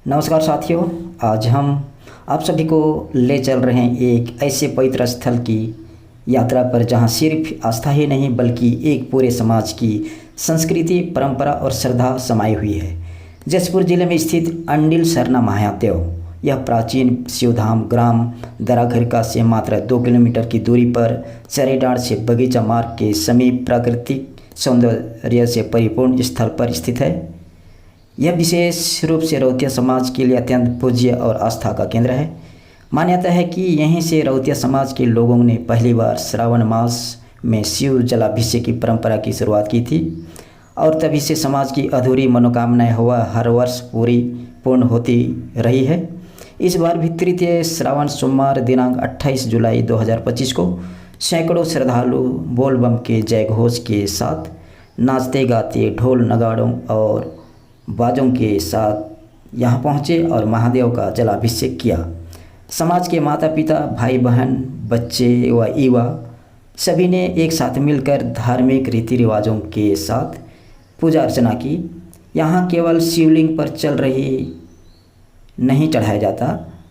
नमस्कार साथियों। आज हम आप सभी को ले चल रहे हैं एक ऐसे पवित्र स्थल की यात्रा पर जहां सिर्फ आस्था ही नहीं बल्कि एक पूरे समाज की संस्कृति, परंपरा और श्रद्धा समाई हुई है। जसपुर जिले में स्थित अंडिल सरना महादेव यह प्राचीन शिवधाम ग्राम दराघरिका से मात्र 2 किलोमीटर की दूरी पर चरेडांड से बगीचा मार्ग के समीप प्राकृतिक सौंदर्य से परिपूर्ण स्थल पर स्थित है। यह विशेष रूप से रौतिया समाज के लिए अत्यंत पूज्य और आस्था का केंद्र है। मान्यता है कि यहीं से रौतिया समाज के लोगों ने पहली बार श्रावण मास में शिव जलाभिषेक की परंपरा की शुरुआत की थी और तभी से समाज की अधूरी मनोकामनाएं हर वर्ष पूर्ण होती रही है। इस बार भी तृतीय श्रावण सोमवार दिनांक 28 जुलाई 2025 को सैकड़ों श्रद्धालु बोल बम के जय घोष के साथ नाचते गाते ढोल नगाड़ों और बाजों के साथ यहाँ पहुँचे और महादेव का जलाभिषेक किया। समाज के माता पिता, भाई बहन, बच्चे व युवा सभी ने एक साथ मिलकर धार्मिक रीति रिवाजों के साथ पूजा अर्चना की। यहाँ केवल शिवलिंग पर चल रही नहीं चढ़ाया जाता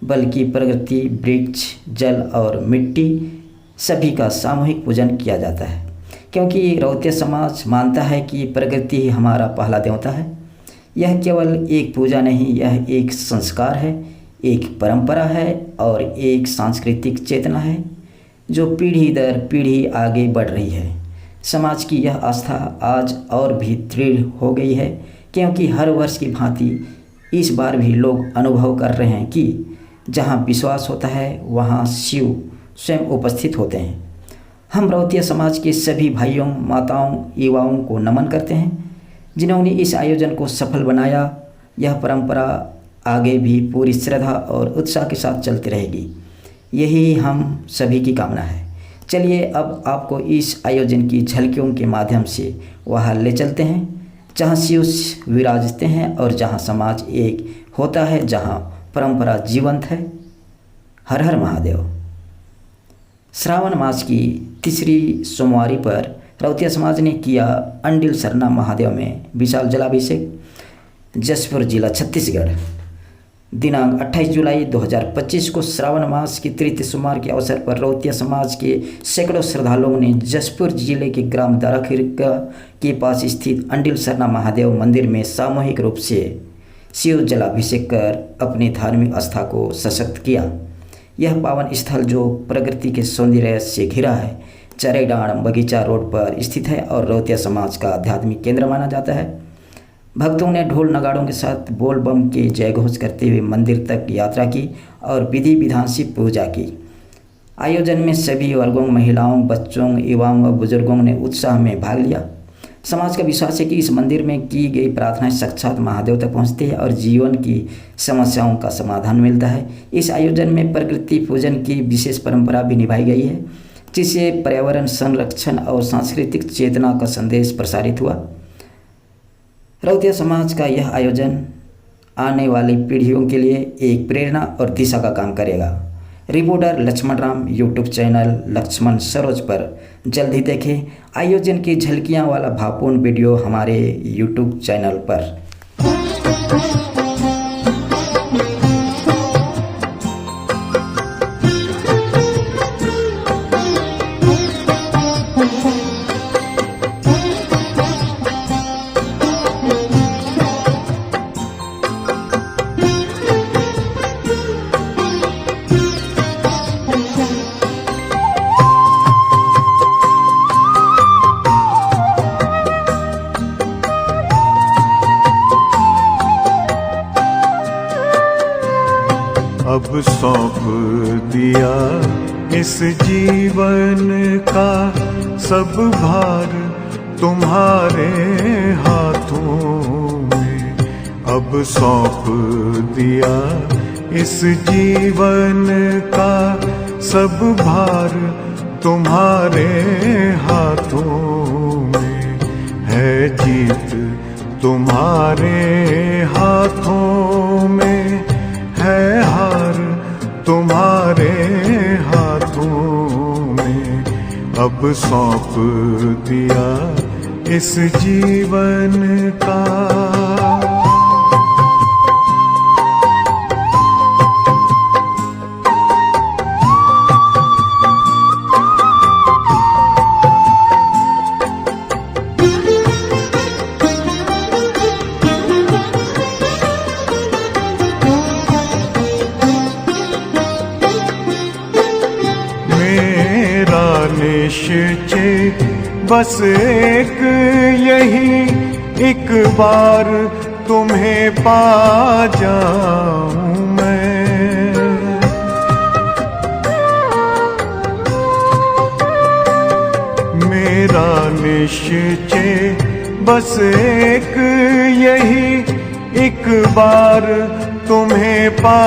बल्कि प्रकृति, वृक्ष, जल और मिट्टी सभी का सामूहिक पूजन किया जाता है, क्योंकि रौतिया समाज मानता है कि प्रकृति ही हमारा पहला देवता है। यह केवल एक पूजा नहीं, यह एक संस्कार है, एक परंपरा है और एक सांस्कृतिक चेतना है जो पीढ़ी दर पीढ़ी आगे बढ़ रही है। समाज की यह आस्था आज और भी दृढ़ हो गई है, क्योंकि हर वर्ष की भांति इस बार भी लोग अनुभव कर रहे हैं कि जहां विश्वास होता है वहां शिव स्वयं उपस्थित होते हैं। हम रौतिया समाज के सभी भाइयों, माताओं, युवाओं को नमन करते हैं जिन्होंने इस आयोजन को सफल बनाया। यह परंपरा आगे भी पूरी श्रद्धा और उत्साह के साथ चलती रहेगी, यही हम सभी की कामना है। चलिए अब आपको इस आयोजन की झलकियों के माध्यम से वहाँ ले चलते हैं जहाँ शिव विराजते हैं और जहाँ समाज एक होता है, जहाँ परंपरा जीवंत है। हर हर महादेव। श्रावण मास की तीसरी सोमवारी पर रौतिया समाज ने किया अंडिल सरना महादेव में विशाल जलाभिषेक। जसपुर जिला छत्तीसगढ़। दिनांक 28 जुलाई 2025 को श्रावण मास की तृतीय सोमवार के अवसर पर रौतिया समाज के सैकड़ों श्रद्धालुओं ने जसपुर जिले के ग्राम दराघरिका के पास स्थित अंडिल सरना महादेव मंदिर में सामूहिक रूप से शिव जलाभिषेक कर अपनी धार्मिक आस्था को सशक्त किया। यह पावन स्थल जो प्रकृति के सौंदर्य से घिरा है, चरेडांड बगीचा रोड पर स्थित है और रौतिया समाज का आध्यात्मिक केंद्र माना जाता है। भक्तों ने ढोल नगाड़ों के साथ बोल बम के जय घोष करते हुए मंदिर तक यात्रा की और विधि विधान से पूजा की। आयोजन में सभी वर्गों, महिलाओं, बच्चों, युवाओं व बुजुर्गों ने उत्साह में भाग लिया। समाज का विश्वास है कि इस मंदिर में की गई प्रार्थनाएं साक्षात महादेव तक पहुंचती है और जीवन की समस्याओं का समाधान मिलता है। इस आयोजन में प्रकृति पूजन की विशेष परंपरा भी निभाई गई है, जिससे पर्यावरण संरक्षण और सांस्कृतिक चेतना का संदेश प्रसारित हुआ। रौतिया समाज का यह आयोजन आने वाली पीढ़ियों के लिए एक प्रेरणा और दिशा का काम करेगा। Reporter Lakshman Ram, YouTube channel Lakshman Saroj पर जल्द ही देखें आयोजन की झलकियां वाला भावपूर्ण वीडियो हमारे यूट्यूब चैनल पर। अब सौंप दिया इस जीवन का सब भार तुम्हारे हाथों में। अब सौंप दिया इस जीवन का सब भार तुम्हारे हाथों में। है जीत तुम्हारे हाथों में, है हार तुम्हारे हाथों में। अब सौंप दिया इस जीवन का। बस एक यही एक बार तुम्हें पा जाऊं मैं। मेरा निश्चय बस एक यही एक बार तुम्हें पा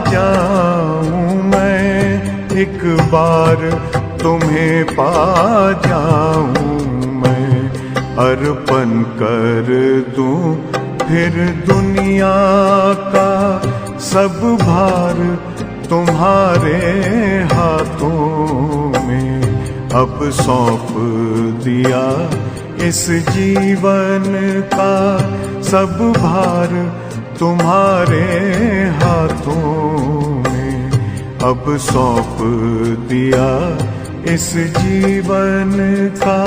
जाऊं मैं, एक बार तुम्हें पा जाऊं मैं। अर्पण कर दूं फिर दुनिया का सब भार तुम्हारे हाथों में। अब सौंप दिया इस जीवन का सब भार तुम्हारे हाथों में। अब सौंप दिया इस जीवन का।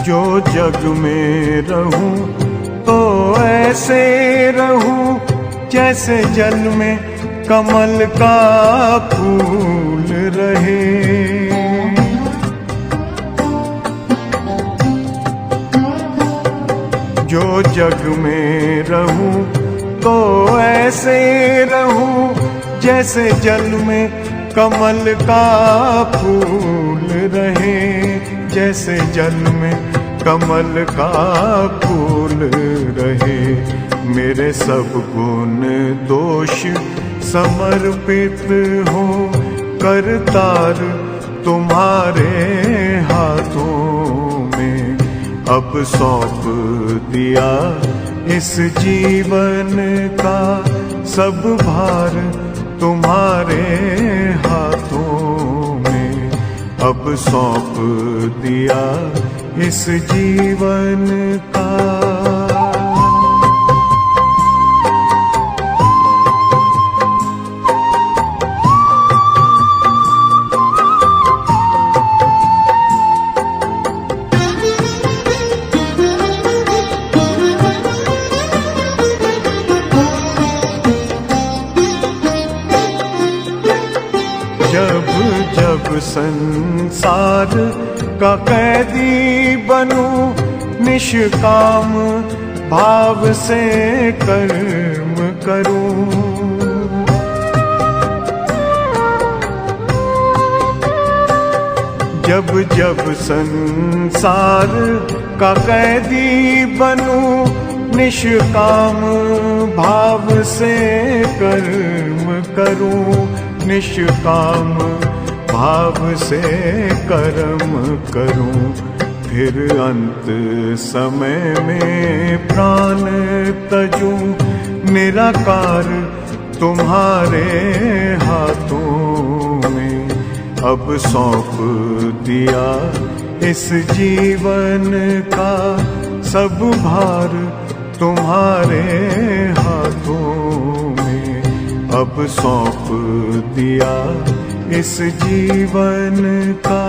जो जग में रहूं तो ऐसे रहूं जैसे जल में कमल का फूल रहे। जो जग में रहूं तो ऐसे रहूं जैसे जल में कमल का फूल रहे, जैसे जल में कमल का फूल रहे। मेरे सब गुण दोष समर्पित हो करतार तुम्हारे हाथों में। अब सौंप दिया इस जीवन का सब भार तुम्हारे हाथों में। अब सौंप दिया इस जीवन का। जब जब संसार का कैदी बनूं निष्काम भाव से कर्म करूं। जब जब संसार का कैदी बनूं निष्काम भाव से कर्म करूं, निष्काम भाव से कर्म करूं। फिर अंत समय में प्राण तजूं निराकार तुम्हारे हाथों में। अब सौंप दिया इस जीवन का सब भार तुम्हारे हाथों में। अब सौंप दिया इस जीवन का।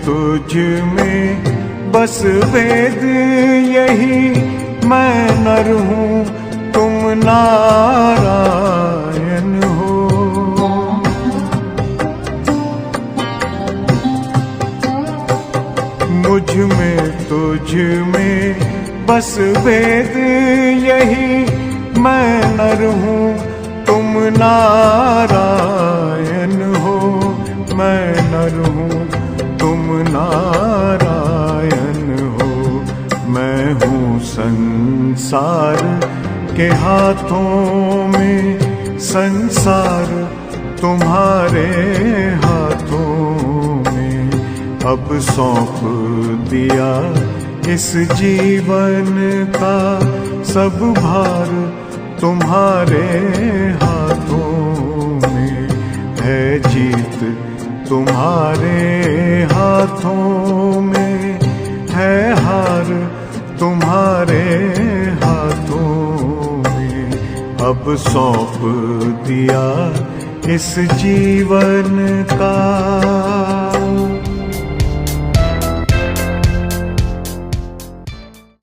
तुझ में बस वेद यही, मैं नर हूँ तुम नारायण हो। मुझ में तुझ में बस वेद यही, मैं नर हूँ तुम नारायण हो। मैं नर हूँ तुम नारायण हो। मैं हूँ संसार के हाथों में, संसार तुम्हारे हाथों में। अब सौंप दिया इस जीवन का सब भार तुम्हारे हाथों में। है जीत तुम्हारे हाथों में, है हार तुम्हारे हाथों में। अब सौंप दिया इस जीवन का।